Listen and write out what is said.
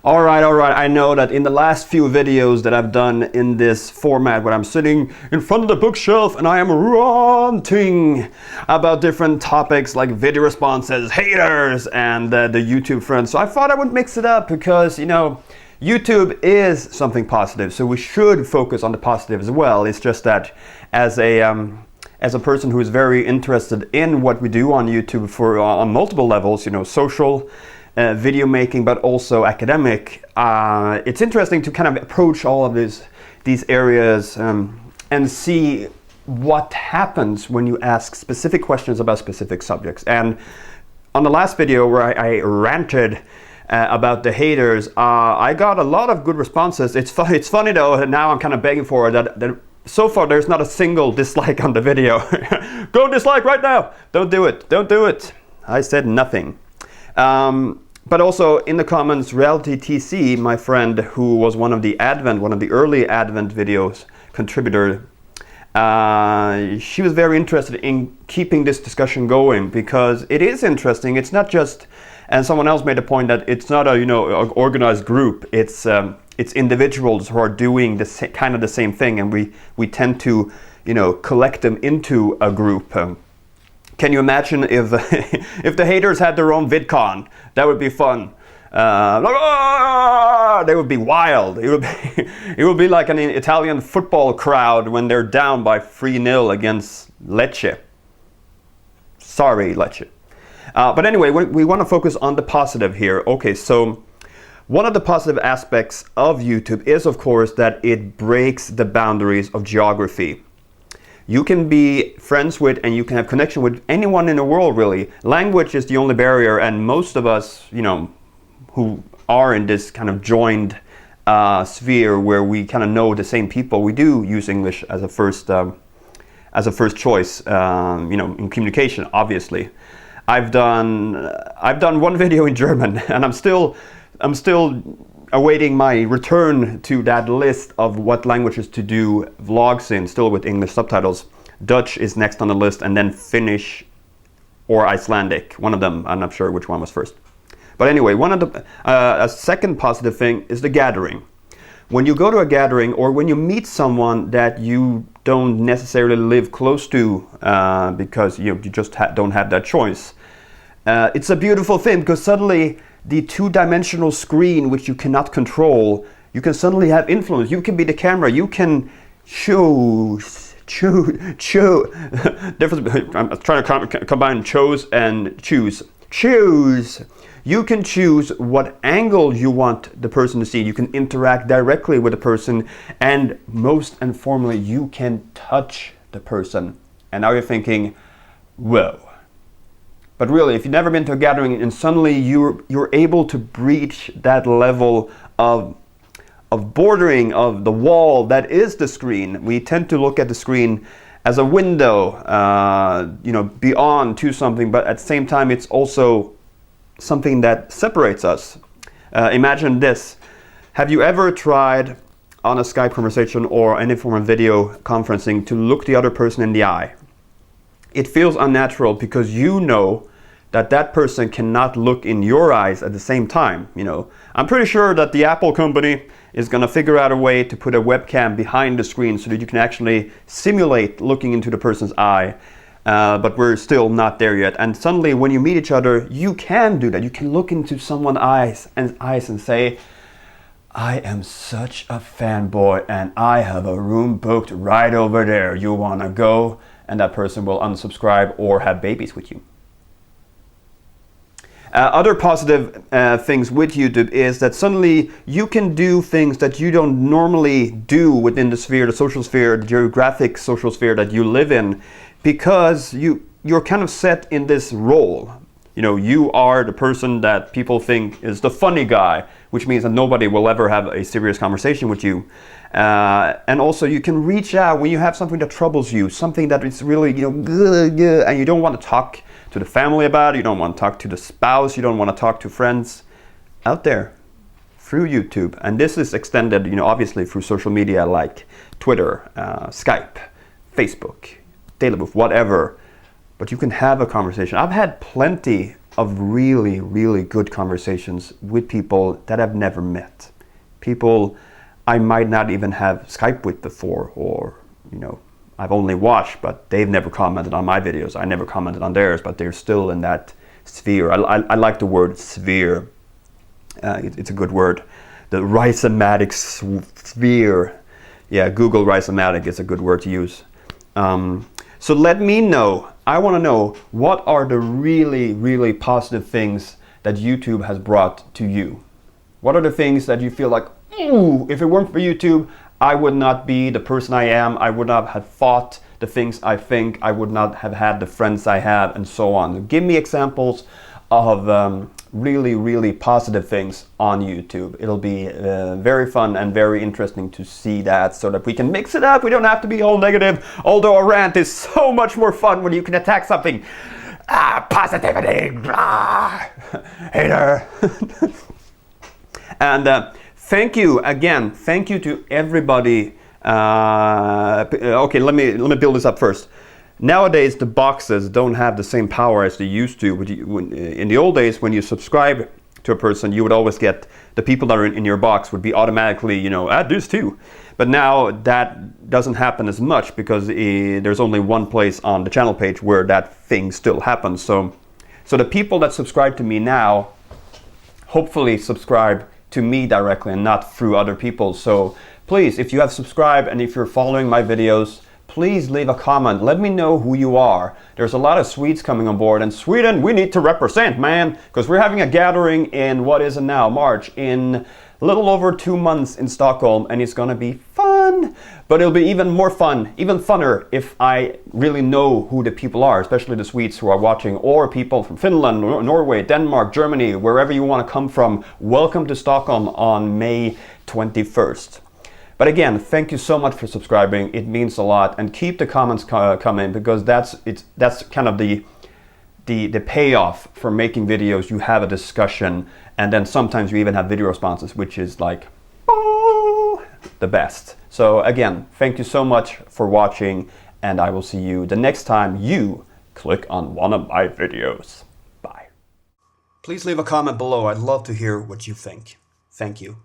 All right. I know that in the last few videos that I've done in this format where I'm sitting in front of the bookshelf and I am ranting about different topics like video responses, haters, and the YouTube friends. So I thought I would mix it up because, you know, YouTube is something positive, so we should focus on the positive as well. It's just that as a person who is very interested in what we do on YouTube on multiple levels, you know, social, video making, but also academic, it's interesting to kind of approach all of these areas and see what happens when you ask specific questions about specific subjects. And on the last video where I ranted about the haters, I got a lot of good responses. It's funny though, and now I'm kind of begging for it, that so far there's not a single dislike on the video. Go dislike right now! Don't do it, don't do it. I said nothing. But also in the comments, Reality TC, my friend who was one of the early Advent videos contributor, she was very interested in keeping this discussion going because it is interesting. It's not just, and someone else made a point that it's not a, you know, an organized group. It's individuals who are doing kind of the same thing, and we tend to, you know, collect them into a group. Can you imagine if if the haters had their own VidCon? That would be fun. They would be wild. It would be like an Italian football crowd when they're down by 3-0 against Lecce. Sorry, Lecce. But anyway, we want to focus on the positive here. Okay, so one of the positive aspects of YouTube is, of course, that it breaks the boundaries of geography. You can be friends with and you can have connection with anyone in the world, really. Language is the only barrier, and most of us, you know, who are in this kind of joined sphere where we kind of know the same people, we do use English as a first choice, you know, in communication. Obviously, I've done one video in German, and I'm still awaiting my return to that list of what languages to do vlogs in, still with English subtitles. Dutch is next on the list, and then Finnish or Icelandic, one of them. I'm not sure which one was first. But anyway, a second positive thing is the gathering. When you go to a gathering or when you meet someone that you don't necessarily live close to because you just don't have that choice, it's a beautiful thing because suddenly the two-dimensional screen, which you cannot control, you can suddenly have influence. You can be the camera. You can choose. I'm trying to combine chose and choose. Choose. You can choose what angle you want the person to see. You can interact directly with the person, and most informally, you can touch the person. And now you're thinking, whoa. But really, if you've never been to a gathering and suddenly you're able to breach that level of bordering of the wall that is the screen. We tend to look at the screen as a window, you know, beyond to something, but at the same time, it's also something that separates us. Imagine this. Have you ever tried on a Skype conversation or any form of video conferencing to look the other person in the eye? It feels unnatural because you know that person cannot look in your eyes at the same time. You know, I'm pretty sure that the Apple company is going to figure out a way to put a webcam behind the screen so that you can actually simulate looking into the person's eye. But we're still not there yet. And suddenly, when you meet each other, you can do that. You can look into someone's eyes and say, I am such a fanboy and I have a room booked right over there. You want to go? And that person will unsubscribe or have babies with you. Other positive things with YouTube is that suddenly you can do things that you don't normally do within the sphere, the social sphere, the geographic social sphere that you live in, because you're kind of set in this role. You know, you are the person that people think is the funny guy, which means that nobody will ever have a serious conversation with you. And also you can reach out when you have something that troubles you, something that is really, you know, and you don't want to talk to the family about it, you don't want to talk to the spouse, you don't want to talk to friends. Out there, through YouTube. And this is extended, you know, obviously through social media like Twitter, Skype, Facebook, Daily Booth, whatever. But you can have a conversation. I've had plenty of really, really good conversations with people that I've never met. People I might not even have Skype with before, or, you know, I've only watched, but they've never commented on my videos. I never commented on theirs, but they're still in that sphere. I like the word sphere. It's a good word. The rhizomatic sphere. Yeah, Google rhizomatic is a good word to use. So let me know. I want to know, what are the really, really positive things that YouTube has brought to you? What are the things that you feel like, ooh, if it weren't for YouTube, I would not be the person I am. I would not have thought the things I think. I would not have had the friends I have, and so on. Give me examples of really, really positive things on YouTube. It'll be very fun and very interesting to see that, so that we can mix it up. We don't have to be all negative, although a rant is so much more fun when you can attack something. Positivity, hater. And thank you again. Thank you to everybody. Okay, let me build this up first. Nowadays, the boxes don't have the same power as they used to. In the old days, when you subscribe to a person, you would always get the people that are in your box would be automatically, you know, add this too. But now that doesn't happen as much, because there's only one place on the channel page where that thing still happens. So the people that subscribe to me now, hopefully subscribe to me directly and not through other people. So please, if you have subscribed and if you're following my videos, please leave a comment. Let me know who you are. There's a lot of Swedes coming on board, and Sweden, we need to represent, man, because we're having a gathering in, what is it now, March, in a little over 2 months in Stockholm, and it's gonna be fun. But it'll be even more fun, even funner, if I really know who the people are, especially the Swedes who are watching, or people from Finland, Norway, Denmark, Germany, wherever you want to come from. Welcome to Stockholm on May 21st. But again, thank you so much for subscribing. It means a lot, and keep the comments coming, because that's kind of the payoff for making videos. You have a discussion, and then sometimes you even have video responses, which is like, oh, the best. So again, thank you so much for watching, and I will see you the next time you click on one of my videos. Bye. Please leave a comment below. I'd love to hear what you think. Thank you.